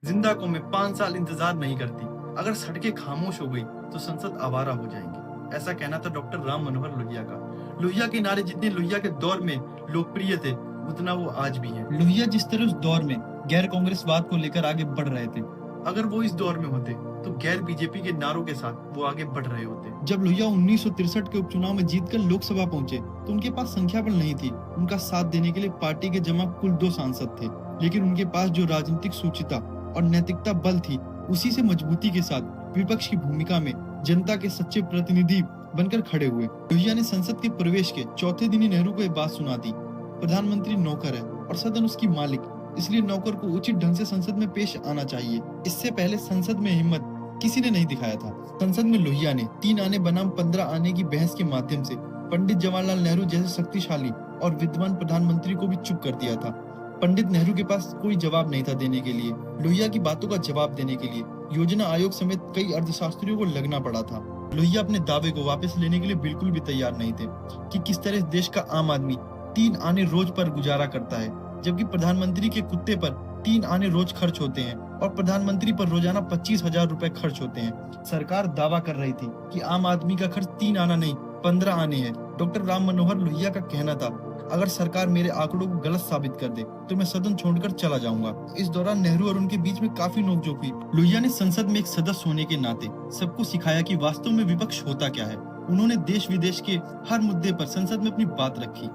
जिंदा कौमें 5 साल इंतजार नहीं करती। अगर सड़कें खामोश हो गई तो संसद आवारा हो जाएंगी। ऐसा कहना था डॉक्टर राम मनोहर लोहिया का। लोहिया के नारे जितने लोहिया के दौर में लोकप्रिय थे, उतना वो आज भी है। लोहिया जिस तरह उस दौर में गैर कांग्रेसवाद को लेकर आगे बढ़ रहे थे, अगर वो इस दौर में होते तो गैर बीजेपी के नारों के साथ वो आगे बढ़ रहे होते। जब लोहिया 1963 के उपचुनाव में जीतकर लोकसभा पहुंचे तो उनके पास संख्या बल नहीं थी। उनका साथ देने के लिए पार्टी के जमा कुल 2 सांसद थे, लेकिन उनके पास जो राजनीतिक सूचिता और नैतिकता बल थी, उसी से मजबूती के साथ विपक्ष की भूमिका में जनता के सच्चे प्रतिनिधि बनकर खड़े हुए। लोहिया ने संसद के प्रवेश के चौथे दिन ही नेहरू को यह बात सुना दी, प्रधानमंत्री नौकर है और सदन उसकी मालिक, इसलिए नौकर को उचित ढंग से संसद में पेश आना चाहिए। इससे पहले संसद में हिम्मत किसी ने नहीं दिखाया था। संसद में लोहिया ने 3 आने बनाम 15 आने की बहस के माध्यम से पंडित जवाहरलाल नेहरू जैसे शक्तिशाली और विद्वान प्रधानमंत्री को भी चुप कर दिया था। पंडित नेहरू के पास कोई जवाब नहीं था देने के लिए। लोहिया की बातों का जवाब देने के लिए योजना आयोग समेत कई अर्थशास्त्रियों को लगना पड़ा था। लोहिया अपने दावे को वापस लेने के लिए बिल्कुल भी तैयार नहीं थे कि किस तरह देश का आम आदमी 3 आने रोज पर गुजारा करता है, जबकि प्रधानमंत्री के कुत्ते पर 3 आने रोज खर्च होते हैं और प्रधानमंत्री पर रोजाना 25,000 रुपए खर्च होते हैं। सरकार दावा कर रही थी कि आम आदमी का खर्च 3 आना नहीं 15 आने हैं। डॉक्टर राम मनोहर लोहिया का कहना था, अगर सरकार मेरे आंकड़ों को गलत साबित कर दे तो मैं सदन छोड़कर चला जाऊंगा। इस दौरान नेहरू और उनके बीच में काफी नोकझोंक हुई। लोहिया ने संसद में एक सदस्य होने के नाते सबको सिखाया कि वास्तव में विपक्ष होता क्या है। उन्होंने देश विदेश के हर मुद्दे पर संसद में अपनी बात रखी।